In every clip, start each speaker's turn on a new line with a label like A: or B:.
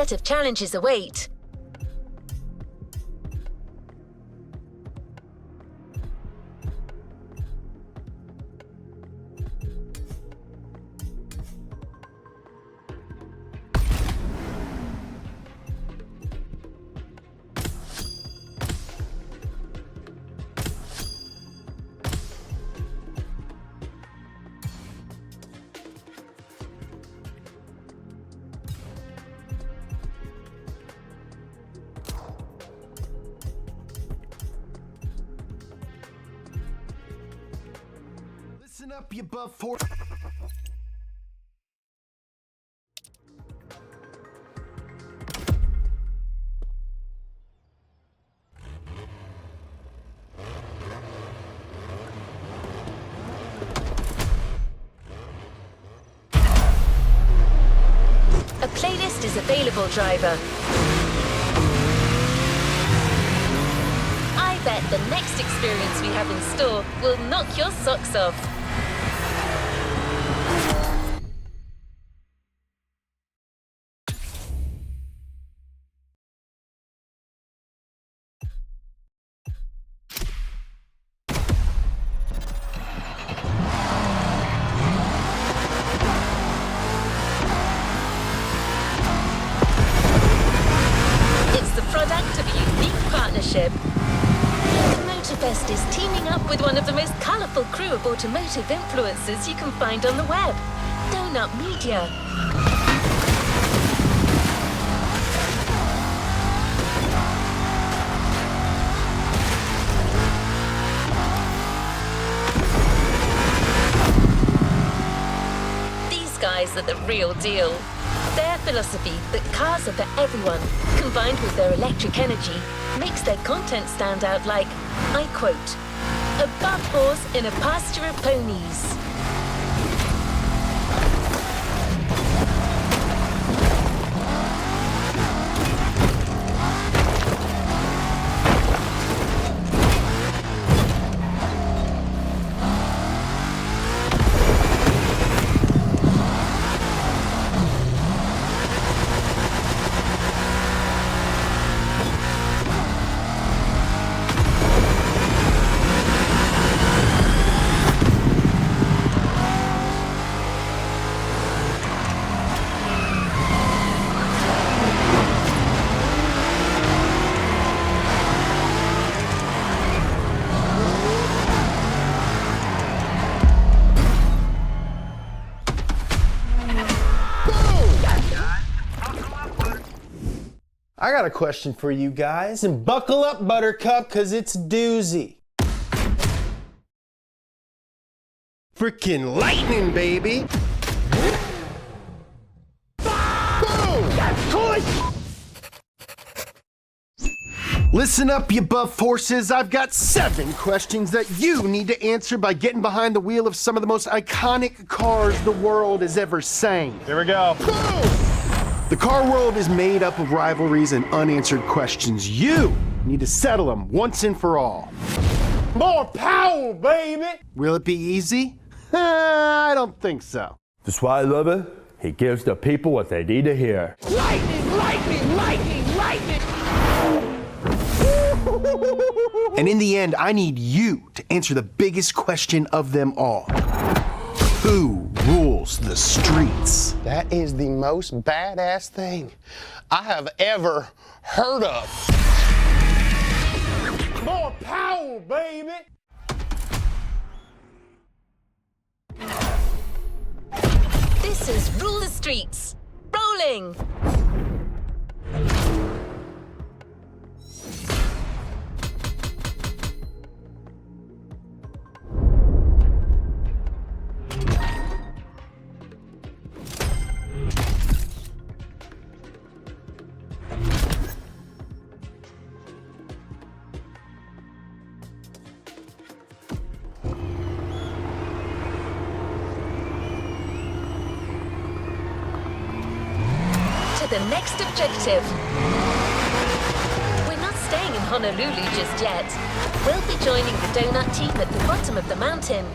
A: set of challenges await.
B: Listen up, you buff for.
A: A playlist is available, driver. I bet the next experience we have in store will knock your socks off. Product of a unique partnership. Motorfest is teaming up with one of the most colourful crew of automotive influencers you can find on the web, Donut Media. These guys are the real deal. Their philosophy that cars are for everyone, combined with their electric energy, makes their content stand out like, I quote, above horse in a pasture of ponies.
B: I got a question for you guys, and buckle up, Buttercup, cause it's a doozy. Frickin' lightning, baby! Boom! Listen up, you buff horses. I've got 7 questions that you need to answer by getting behind the wheel of some of the most iconic cars the world has ever seen.
C: Here we go.
B: Boom! The car world is made up of rivalries and unanswered questions. You need to settle them once and for all.
C: More power, baby!
B: Will it be easy? I don't think so.
D: That's why I love it. He gives the people what they need to hear.
C: Lightning, lightning, lightning, lightning!
B: And in the end, I need you to answer the biggest question of them all. Who rules the streets?
E: That is the most badass thing I have ever heard of.
C: More power, baby!
A: This is Rule the Streets. Rolling! The next objective. We're not staying in Honolulu just yet. We'll be joining the donut team at the bottom of the mountain.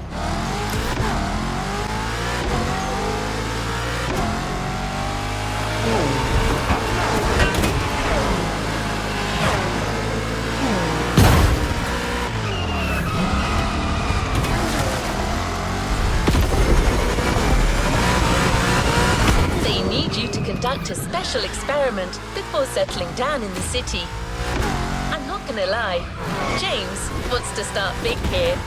A: social experiment before settling down in the city. I'm not gonna lie, James wants to start big here.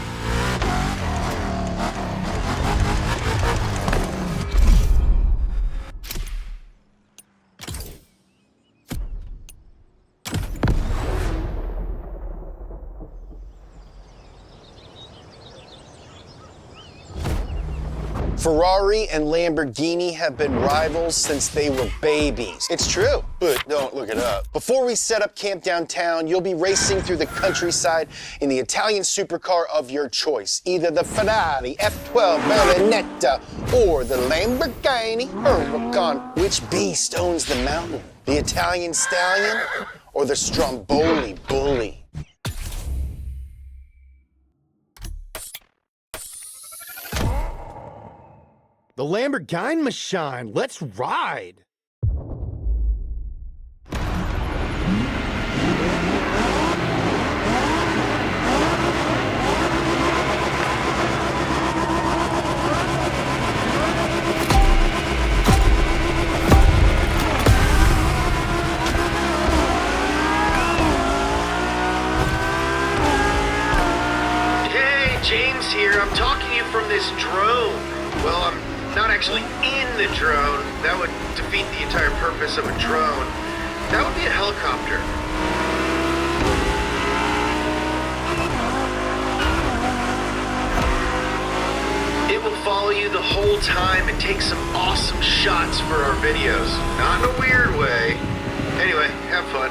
E: Ferrari and Lamborghini have been rivals since they were babies. It's true, but don't look it up. Before we set up camp downtown, you'll be racing through the countryside in the Italian supercar of your choice. Either the Ferrari F12 Berlinetta or the Lamborghini Huracan. Which beast owns the mountain? The Italian stallion or the Stromboli bully?
B: The Lamborghini machine. Let's ride.
F: Hey, James here. I'm talking to you from this drone. Well, I'm not actually in the drone. That would defeat the entire purpose of a drone. That would be a helicopter. It will follow you the whole time and take some awesome shots for our videos. Not in a weird way. Anyway, have fun.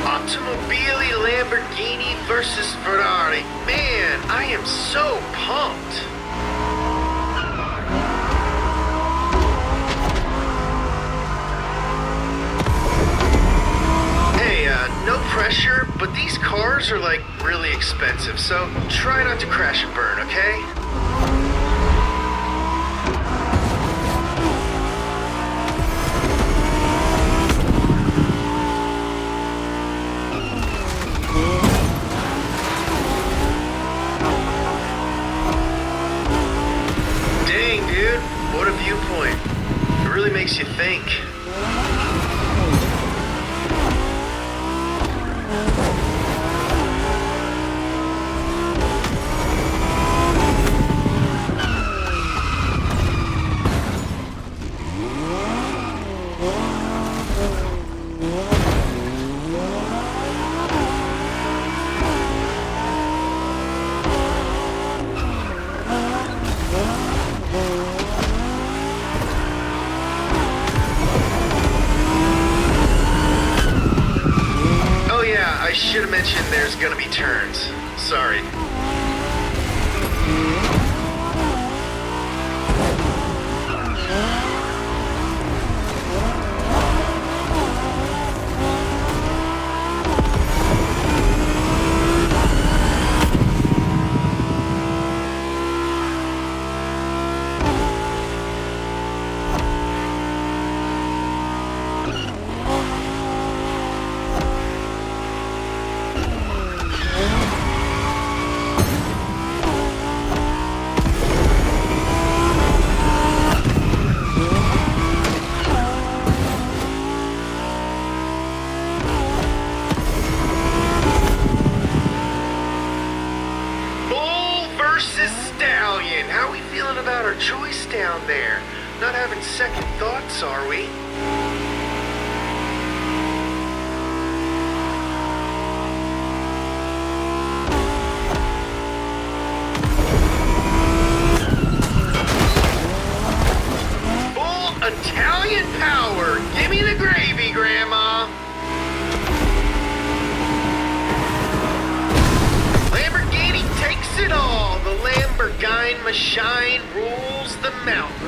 F: Automobili Lamborghini versus Ferrari. Man, I am so pumped. Hey, no pressure, but these cars are like really expensive, so try not to crash and burn, okay? What a viewpoint. It really makes you think. I should have mentioned there's gonna be turns. Sorry. How are we feeling about our choice down there? Not having second thoughts, are we? Full Italian power! Give me the gravy, Grandma! Lamborghini takes it all! The Lamborghini machine rules the mountains.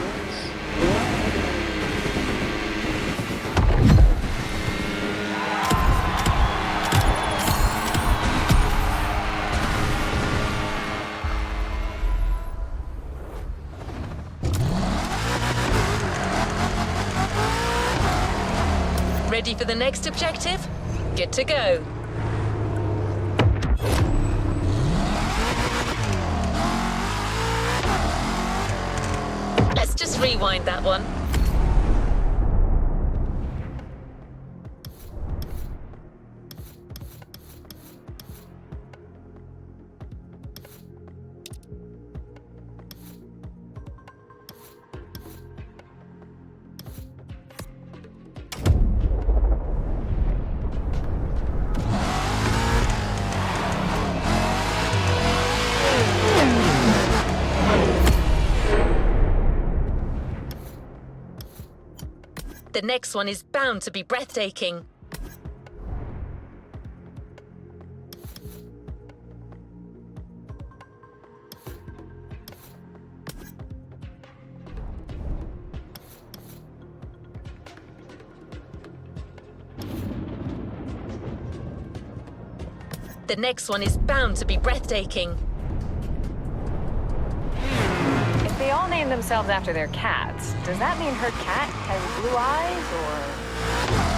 A: Ready for the next objective? Good to go. Let's rewind that one. The next one is bound to be breathtaking. The next one is bound to be breathtaking.
G: If they all name themselves after their cats, does that mean her cat has blue eyes, or...?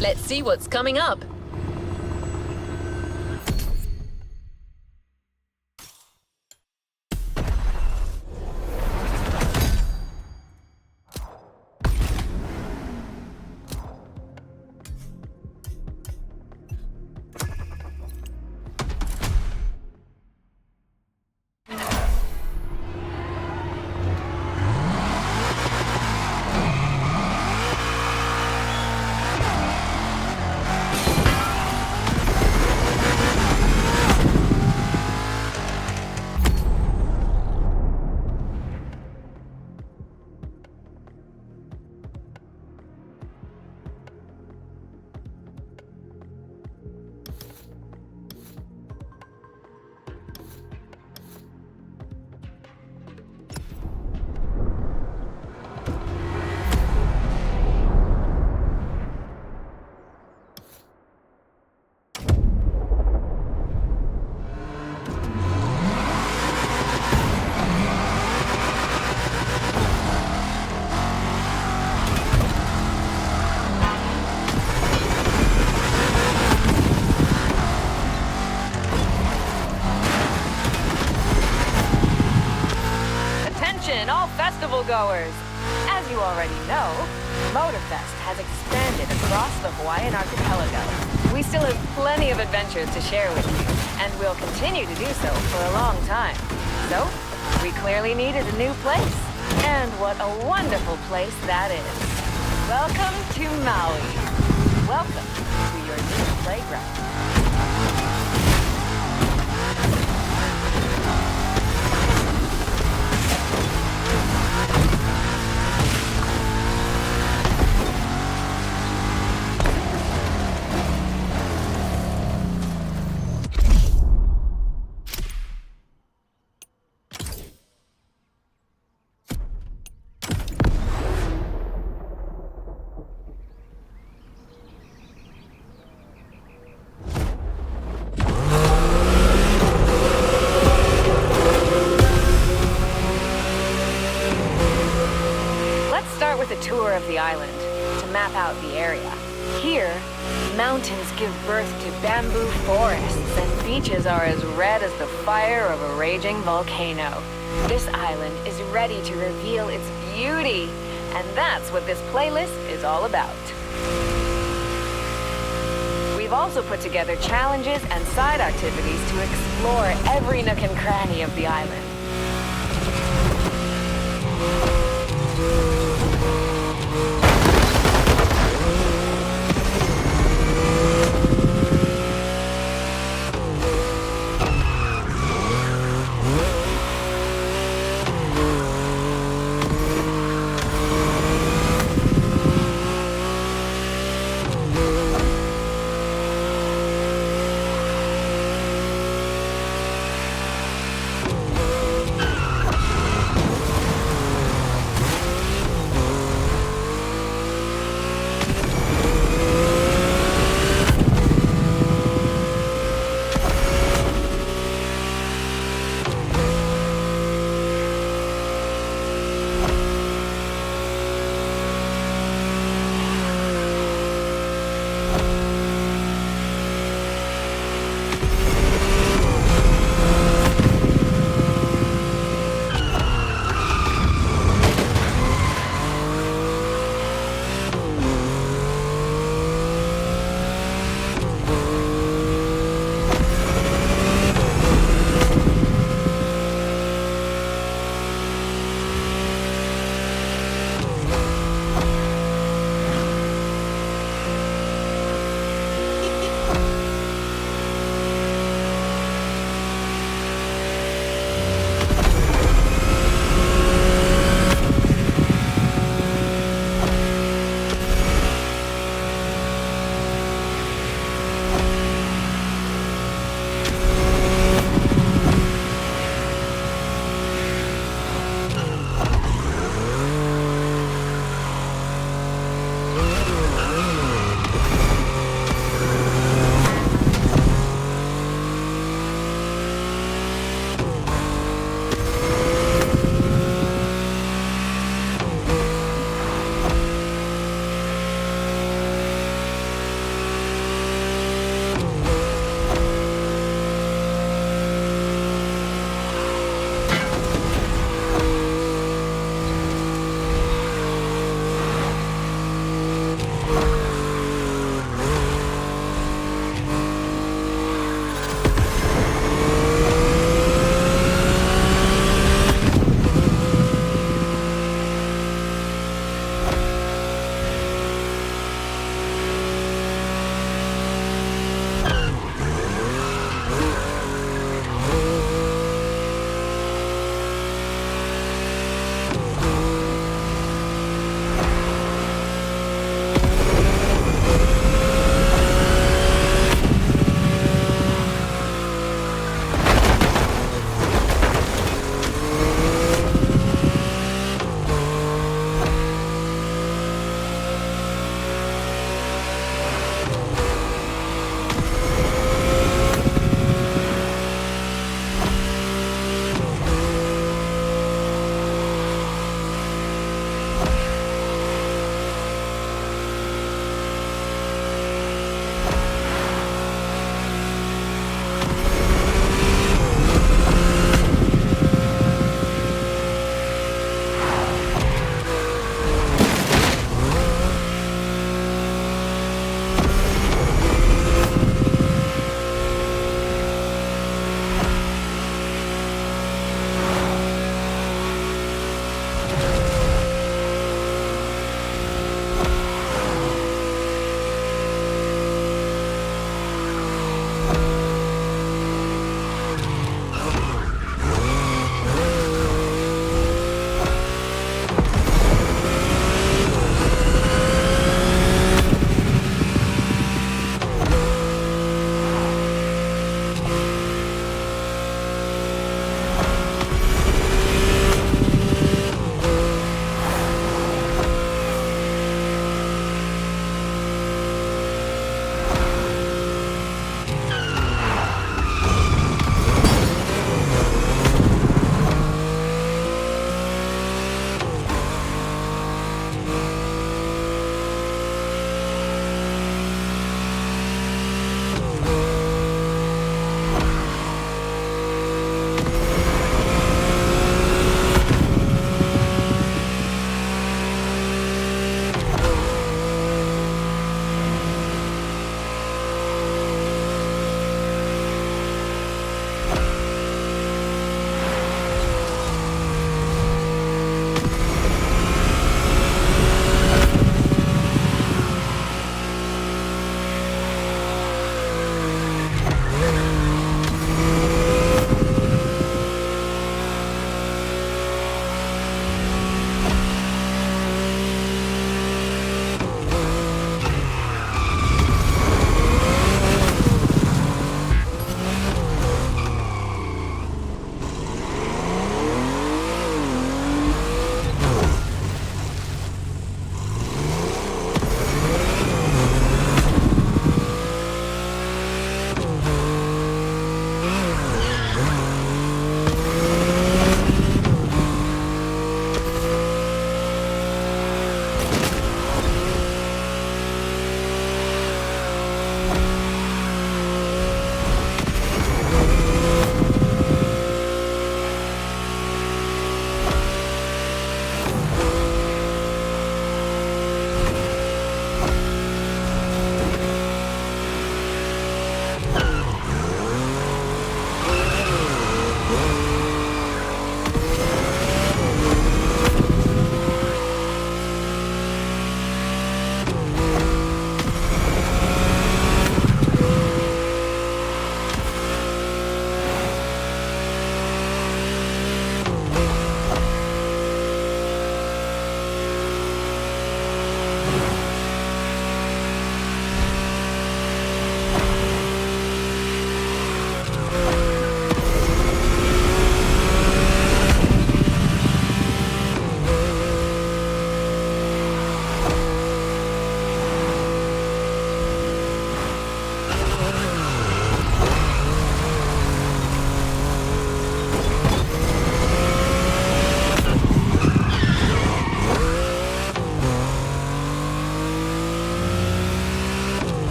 A: Let's see what's coming up.
G: All festival goers. As you already know, Motorfest has expanded across the Hawaiian archipelago. We still have plenty of adventures to share with you, and we'll continue to do so for a long time. So, we clearly needed a new place. And what a wonderful place that is. Welcome to Maui. Welcome to your new playground. Tour of the island to map out the area. Here, mountains give birth to bamboo forests and beaches are as red as the fire of a raging volcano. This island is ready to reveal its beauty, and that's what this playlist is all about. We've also put together challenges and side activities to explore every nook and cranny of the island.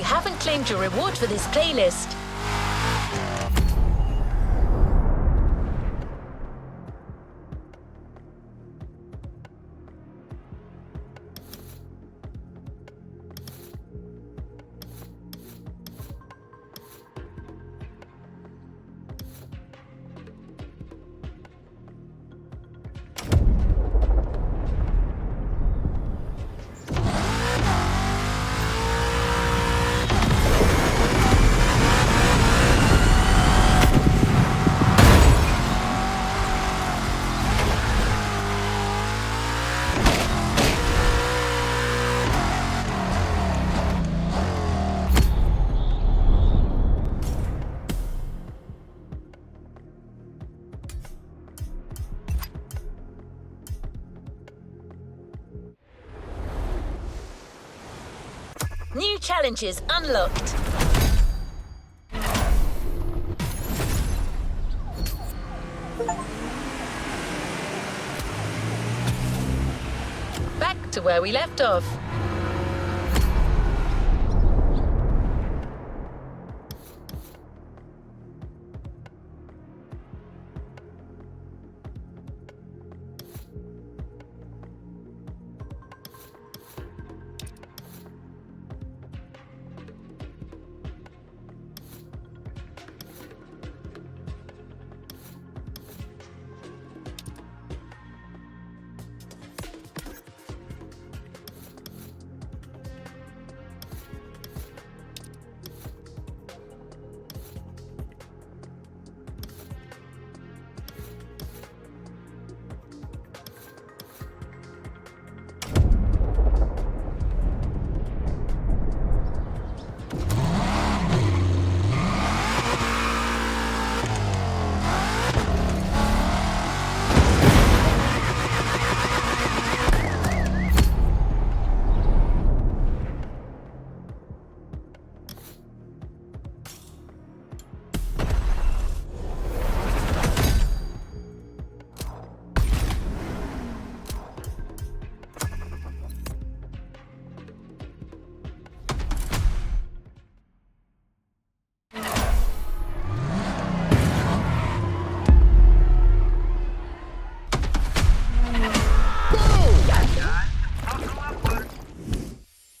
A: haven't claimed your reward for this playlist. New challenges unlocked. Back to where we left off.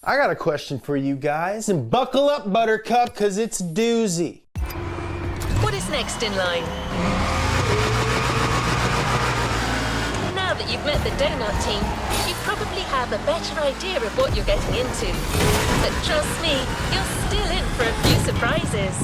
E: I got a question for you guys, and buckle up, Buttercup, because it's a doozy.
A: What is next in line? Now that you've met the donut team, you probably have a better idea of what you're getting into. But trust me, you're still in for a few surprises.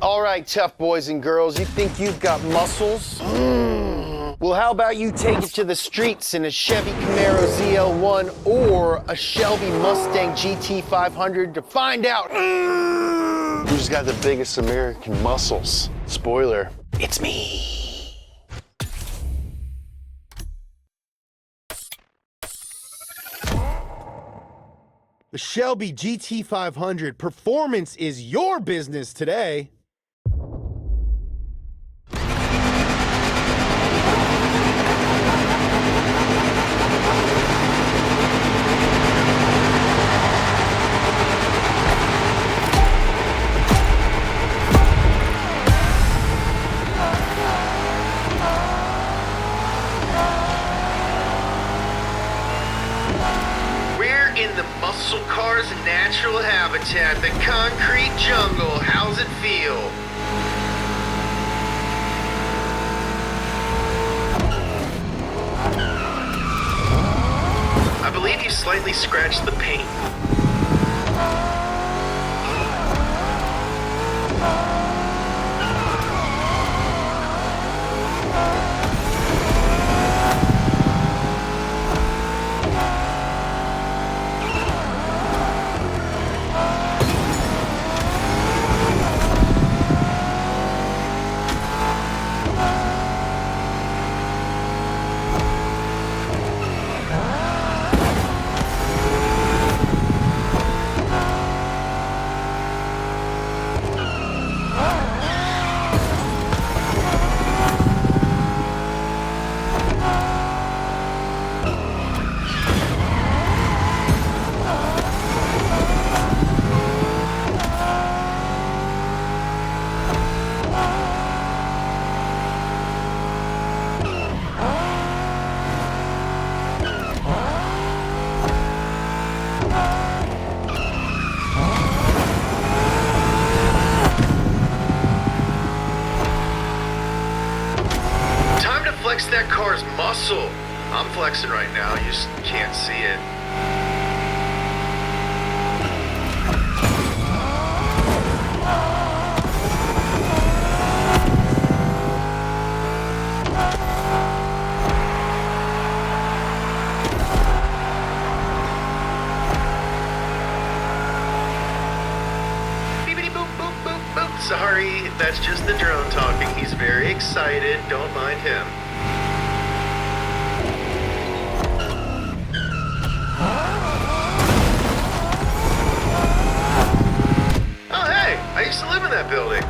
E: All right, tough boys and girls, you think you've got muscles? Well, how about you take it to the streets in a Chevy Camaro ZL1 or a Shelby Mustang GT500 to find out who's got the biggest American muscles. Spoiler, it's me.
B: The Shelby GT500 performance is your business today.
F: In the muscle car's natural habitat, the concrete jungle. How's it feel? I believe you slightly scratched the paint. car's muscle. I'm flexing right now, you just can't see it. Beepity boop boop boop boop. Sorry, that's just the drone talking. He's very excited. Don't mind him. Oh, hey! I used to live in that building.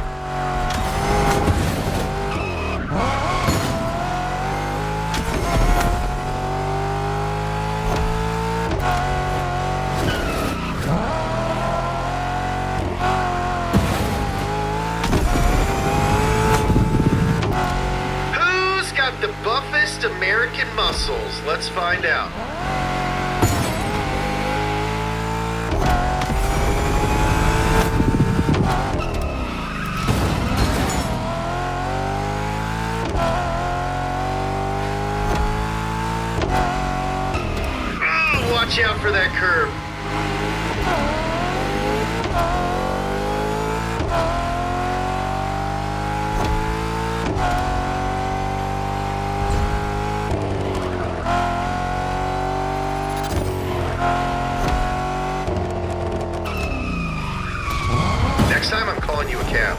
F: Who's got the buffest American muscles? Let's find out. Watch out for that curve. Next time I'm calling you a cab.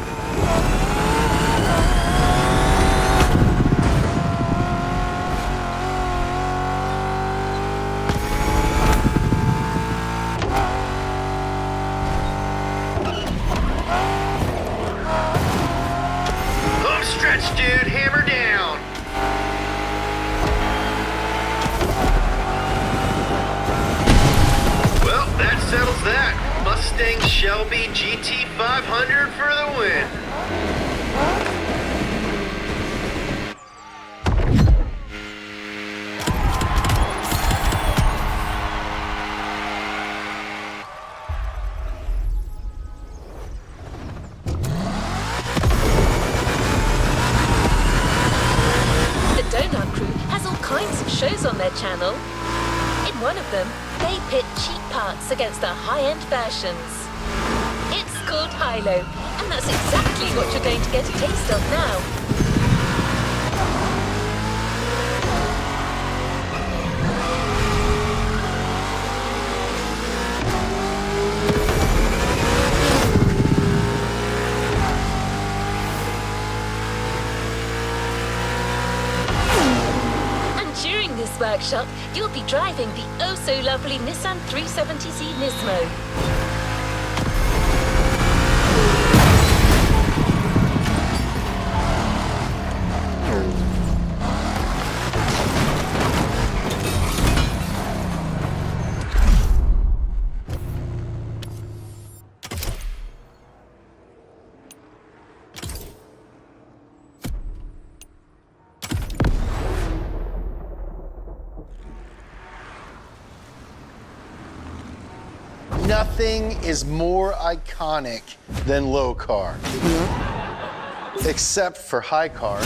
F: Dude, hammer down. Well, that settles that. Mustang Shelby GT500 for the win.
A: Shows on their channel. In one of them, they pit cheap parts against the high-end versions. It's called high-low, and that's exactly what you're going to get a taste of now. Workshop, you'll be driving the oh-so-lovely Nissan 370Z Nismo.
E: Nothing is more iconic than low car, except for high car.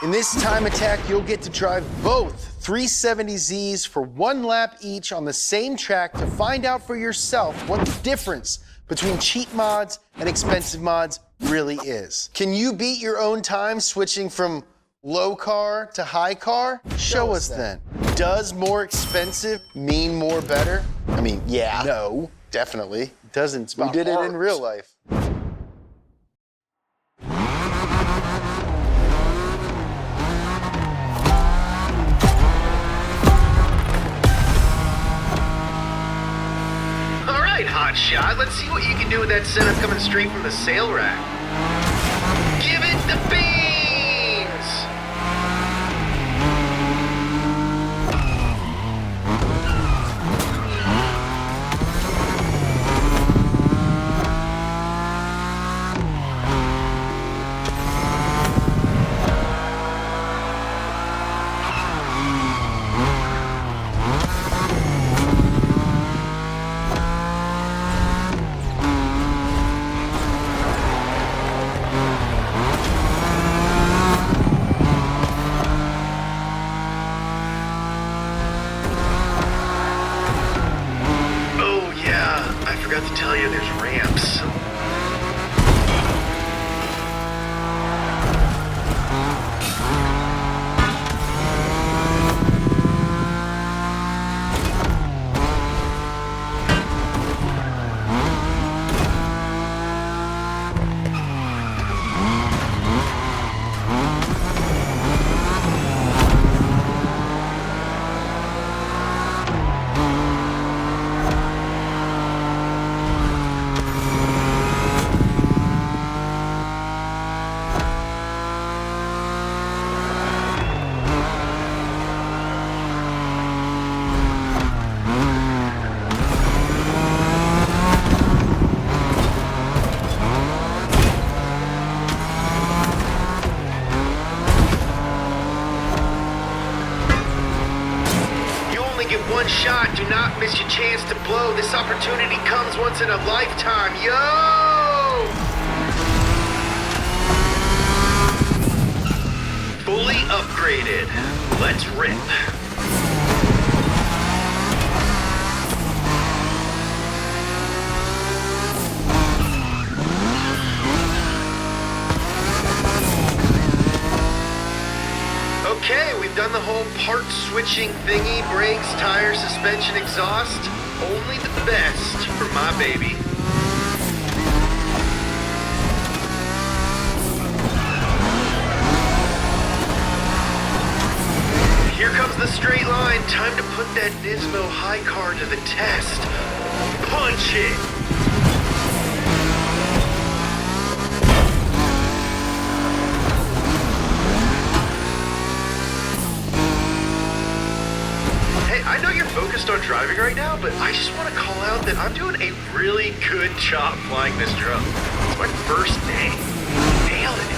E: In this time attack, you'll get to drive both 370Zs for one lap each on the same track to find out for yourself what the difference between cheap mods and expensive mods really is. Can you beat your own time switching from low car to high car? Show us then. Does more expensive mean more better? I mean, yeah. No, definitely. Doesn't. We did it in real life.
F: All right, hotshot. Let's see what you can do with that setup coming straight from the sale rack. Give it the beans! Don't miss your chance to blow. This opportunity comes once in a lifetime. Yo! Fully upgraded. Let's rip. Okay, we've done the whole part switching thingy, brakes, tires, suspension, exhaust. Only the best for my baby. Here comes the straight line. Time to put that Nismo high car to the test. Punch it! I know you're focused on driving right now, but I just want to call out that I'm doing a really good job flying this drone. It's my first day. Nailing it.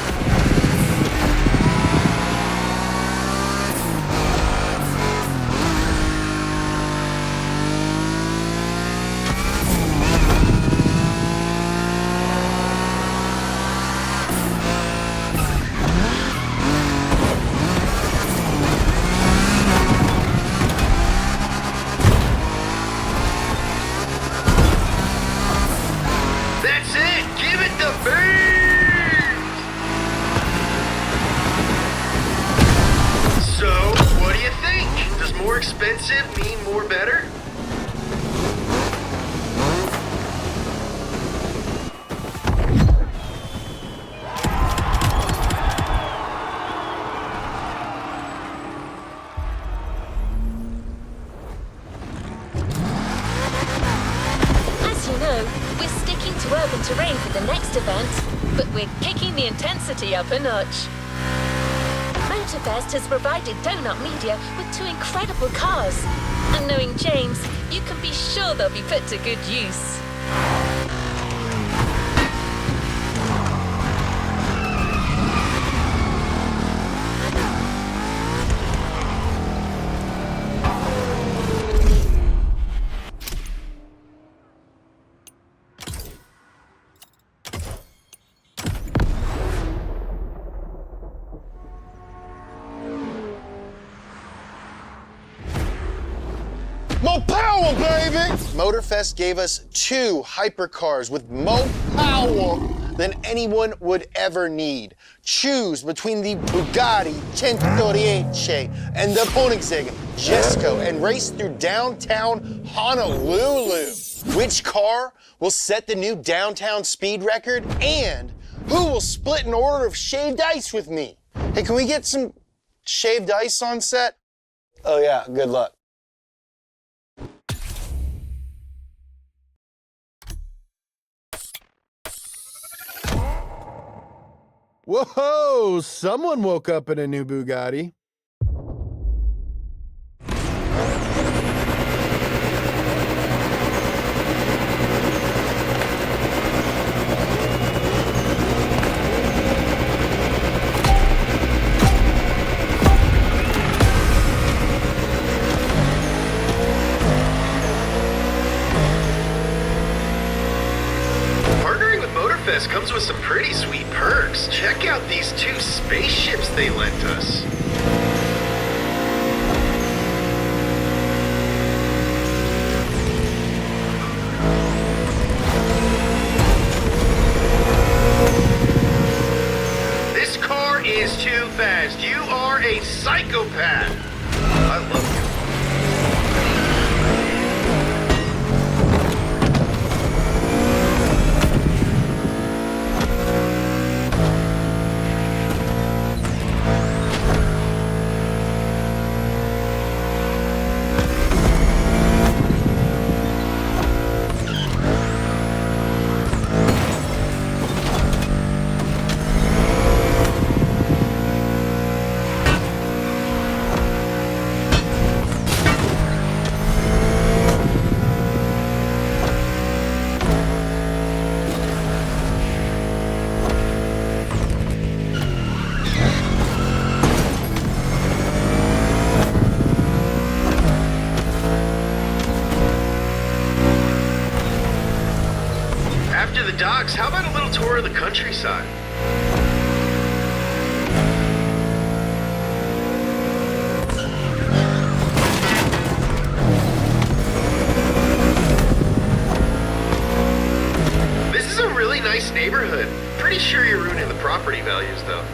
F: Expensive mean more better?
A: As you know, we're sticking to urban terrain for the next event, but we're kicking the intensity up a notch. Motorfest has provided Donut Media with 2 incredible cars. And knowing James, you can be sure they'll be put to good use.
C: More power, baby!
E: Motorfest gave us 2 hypercars with more power than anyone would ever need. Choose between the Bugatti 138 and the Koenigsegg Jesko and race through downtown Honolulu. Which car will set the new downtown speed record, and who will split an order of shaved ice with me? Hey, can we get some shaved ice on set? Oh yeah, good luck.
B: Whoa, someone woke up in a new Bugatti.
F: Comes with some pretty sweet perks. Check out these 2 spaceships they lent us. This car is too fast. You are a psychopath. I love you. works, how about a little tour of the countryside? This is a really nice neighborhood. Pretty sure you're ruining the property values, though.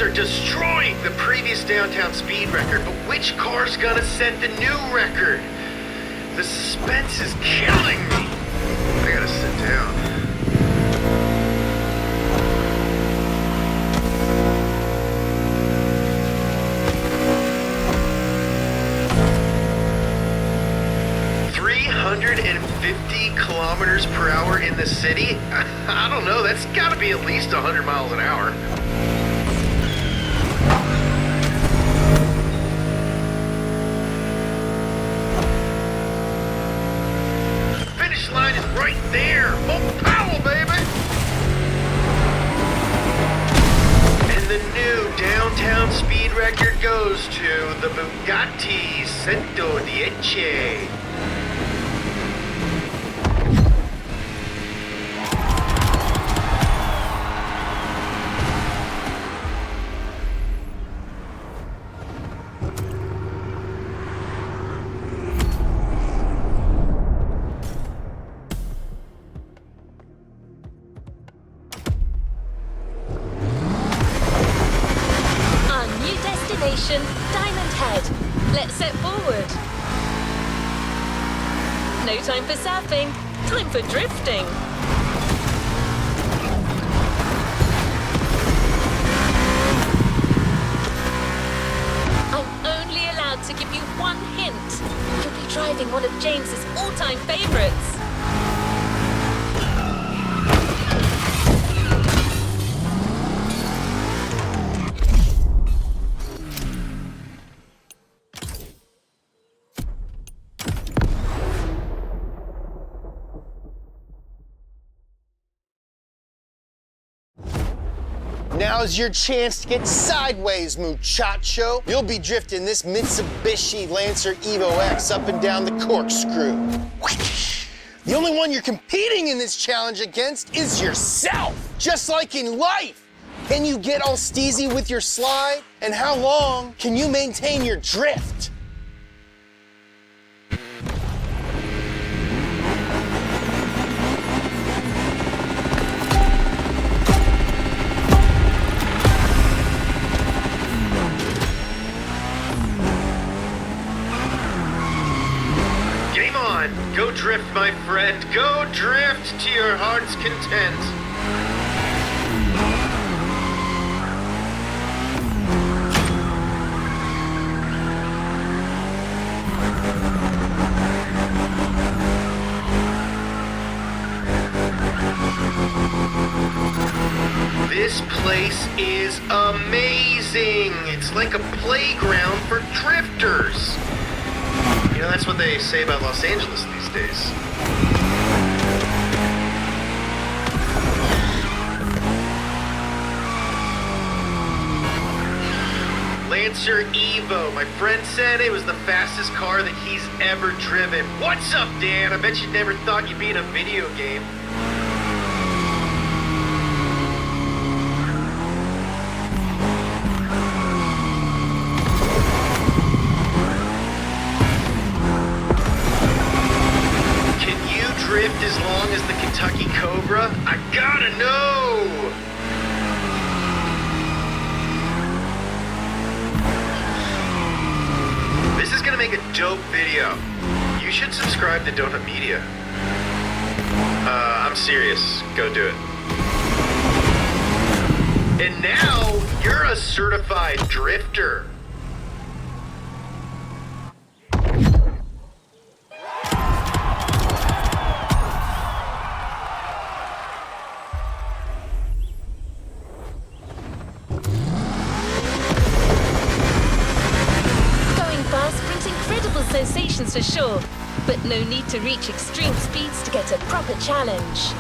F: Are destroying the previous downtown speed record, but which car's gonna set the new record? The suspense is killing me. I gotta sit down. kilometers per hour in the city? I don't know, that's gotta be at least 100 miles an hour. Finish line is right there! Mobil Power, baby! And the new downtown speed record goes to the Bugatti 110.
A: Diamond Head. Let's set forward. No time for surfing, time for drifting. I'm only allowed to give you one hint. You'll be driving one of James's all-time favorites.
E: Now's your chance to get sideways, muchacho. You'll be drifting this Mitsubishi Lancer Evo X up and down the corkscrew. The only one you're competing in this challenge against is yourself. Just like in life. Can you get all steezy with your slide? And how long can you maintain your drift?
F: Go drift, my friend. Go drift to your heart's content. This place is amazing. It's like a playground for drifters. You know, that's what they say about Los Angeles these days. Lancer Evo. My friend said it was the fastest car that he's ever driven. What's up, Dan? I bet you never thought you'd be in a video game. Drift as long as the Kentucky Cobra? I gotta know! a dope video. You should subscribe to Donut Media. I'm serious. Go do it. And now, you're a certified drifter.
A: Sensations for sure, but no need to reach extreme speeds to get a proper challenge.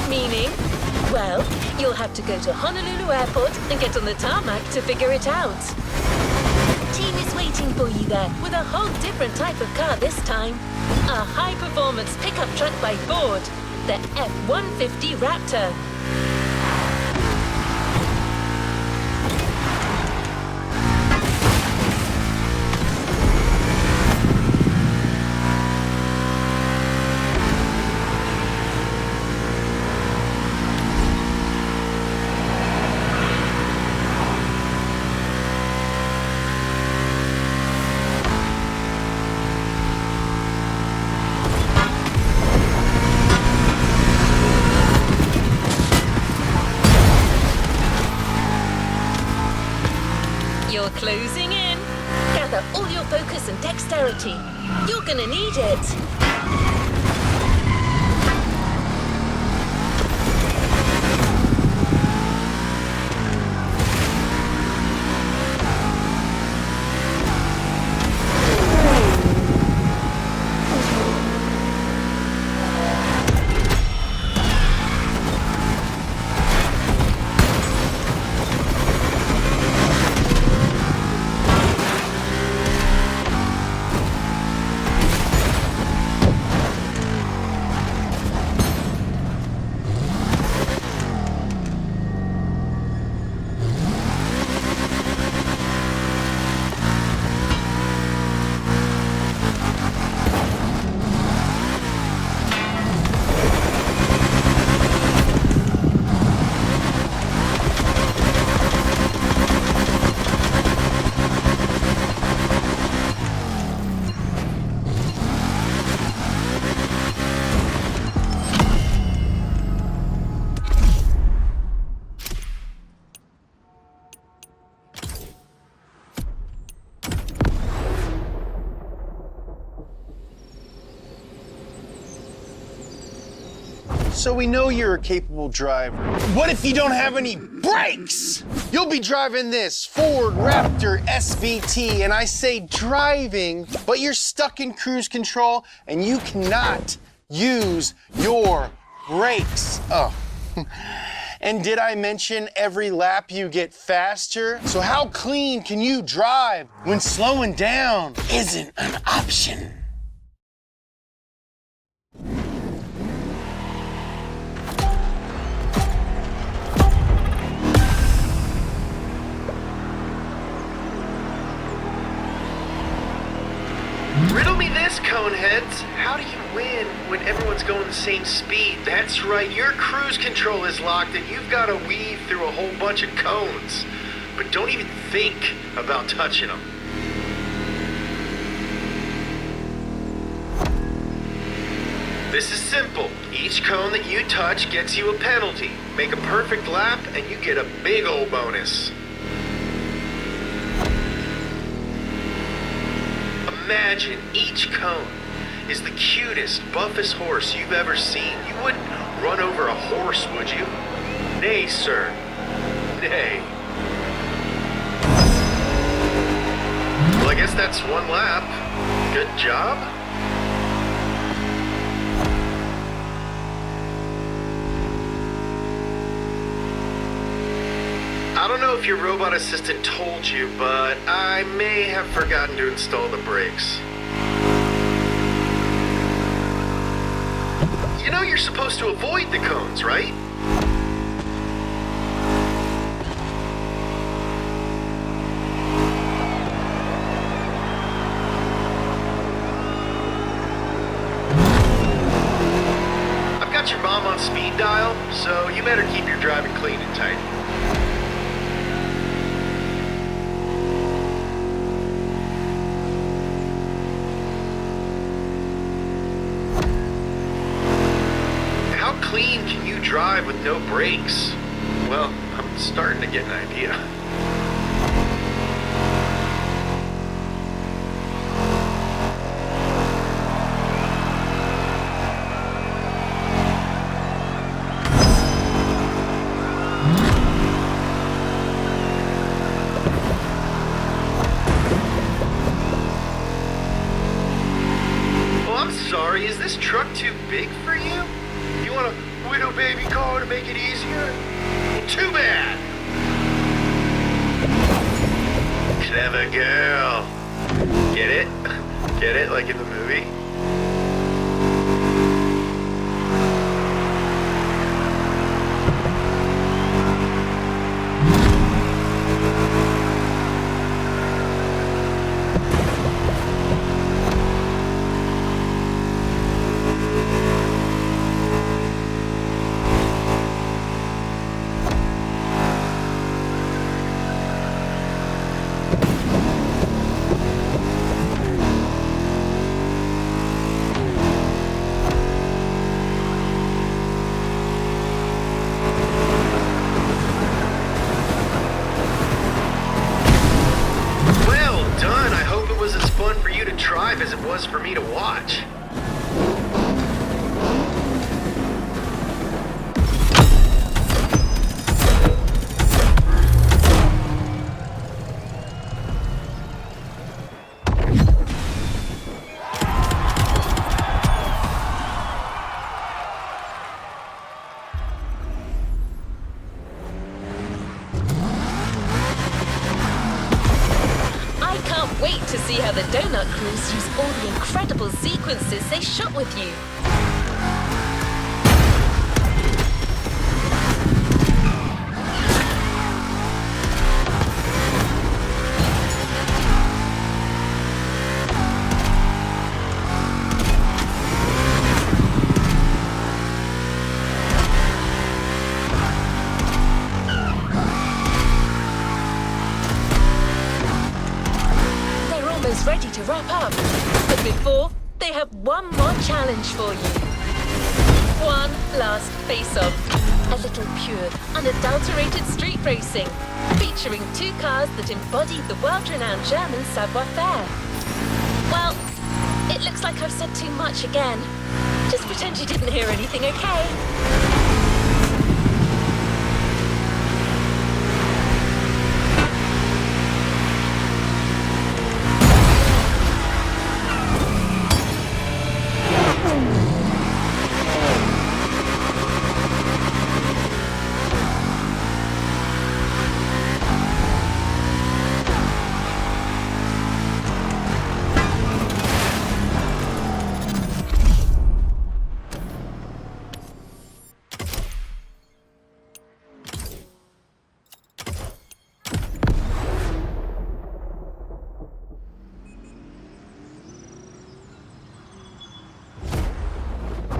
A: Meaning? Well, you'll have to go to Honolulu Airport and get on the tarmac to figure it out. Team is waiting for you there with a whole different type of car this time. A high-performance pickup truck by Ford, the F-150 Raptor. You're closing in. Gather all your focus and dexterity. You're gonna need it.
E: So we know you're a capable driver. What if you don't have any brakes? You'll be driving this Ford Raptor SVT, and I say driving, but you're stuck in cruise control and you cannot use your brakes. Oh. And did I mention every lap you get faster? So how clean can you drive when slowing down isn't an option?
F: Riddle me this, coneheads. How do you win when everyone's going the same speed? That's right, your cruise control is locked and you've got to weave through a whole bunch of cones. But don't even think about touching them. This is simple. Each cone that you touch gets you a penalty. Make a perfect lap and you get a big old bonus. Imagine each cone is the cutest, buffest horse you've ever seen. You wouldn't run over a horse, would you? Nay, sir. Nay. Well, I guess that's one lap. Good job. I don't know if your robot assistant told you, but I may have forgotten to install the brakes. You know you're supposed to avoid the cones, right? on speed dial, so you better keep your driving clean and tight. How clean can you drive with no brakes? Well, I'm starting to get an idea. Sorry, is this truck too big for you? You want a widow baby car to make it easier? Well, too bad. Clever girl. Get it? Get it like in the movie? As it was for me to watch.
A: Wait to see how the Donut Crews use all the incredible sequences they shot with you. Ready to wrap up, but before, they have one more challenge for you. One last face-off. A little pure, unadulterated street racing, featuring two cars that embody the world-renowned German savoir-faire. Well, it looks like I've said too much again. Just pretend you didn't hear anything, okay?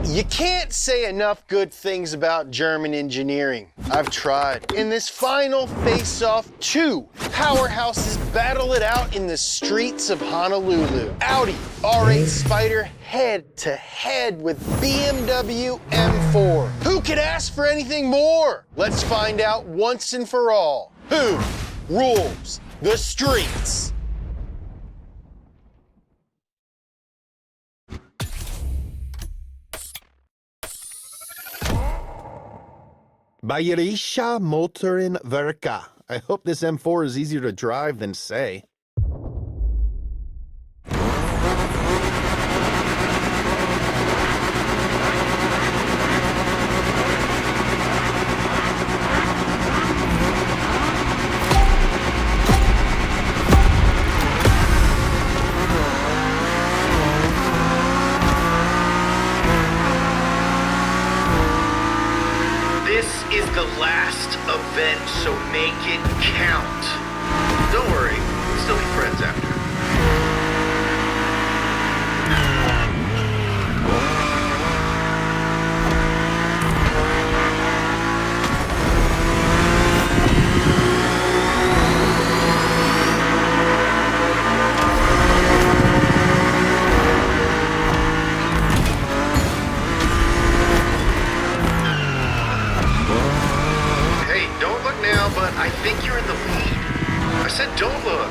E: You can't say enough good things about German engineering. I've tried. In this final face-off, two powerhouses battle it out in the streets of Honolulu. Audi R8 Spider head-to-head with BMW M4. Who could ask for anything more? Let's find out once and for all. Who rules the streets?
B: Bayerische Motorenwerke. I hope this M4 is easier to drive than say.
F: This is the last event, so make it count. Don't worry, we'll still be friends after. lead. I said don't look.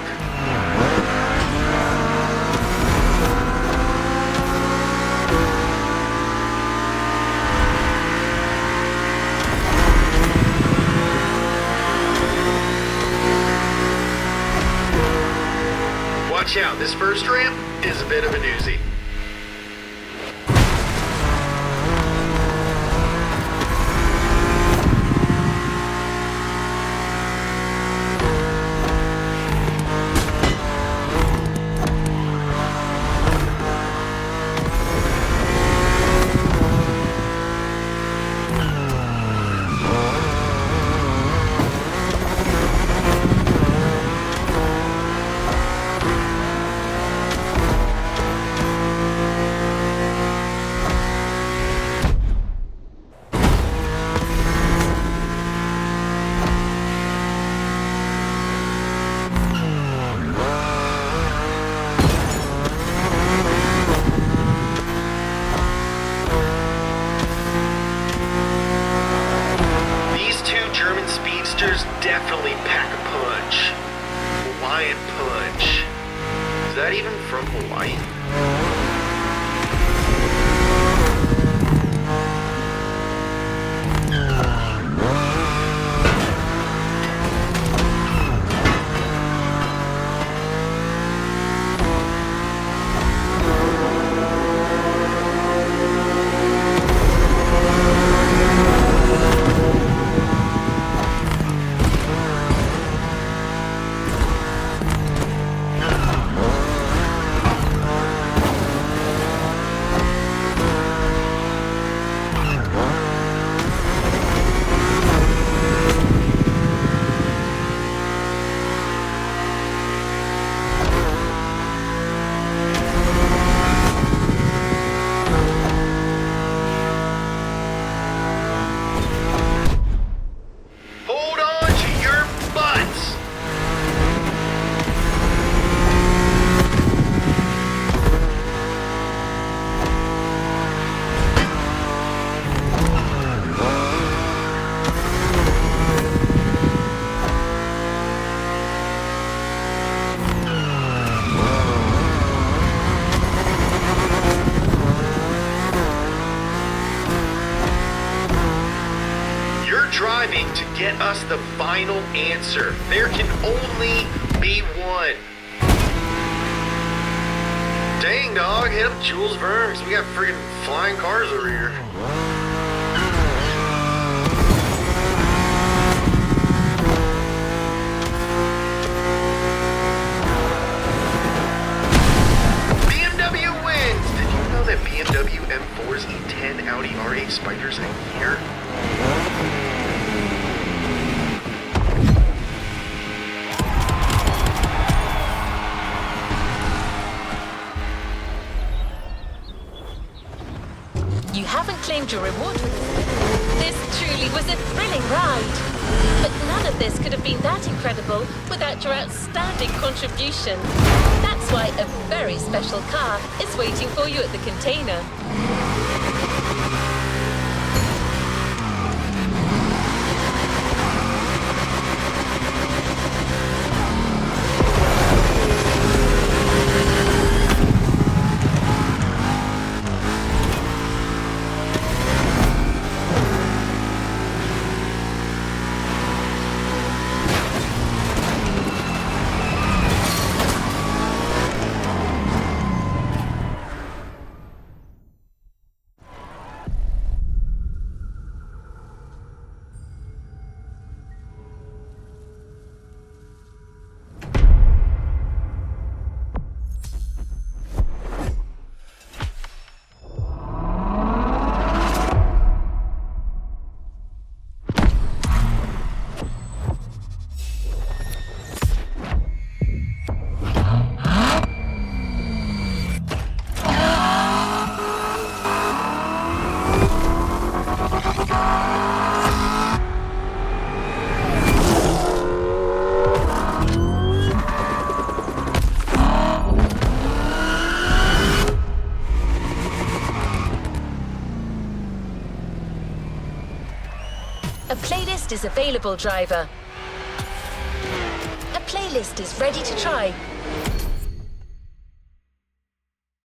F: Watch out, this first ramp is a bit of a doozy. Definitely pack a punch. Hawaiian punch. Is that even from Hawaii? Driving to get us the final answer. There can only be one. Dang, dog, hit up Jules Verne, 'cause we got friggin' flying cars over here. BMW wins! Did you know that BMW M4s eat 10 Audi R8 Spiders a year?
A: You haven't claimed your reward with us. This truly was a thrilling ride. But none of this could have been that incredible without your outstanding contribution. That's why a very special car is waiting for you at the container. A playlist is available, driver. playlist is ready to try.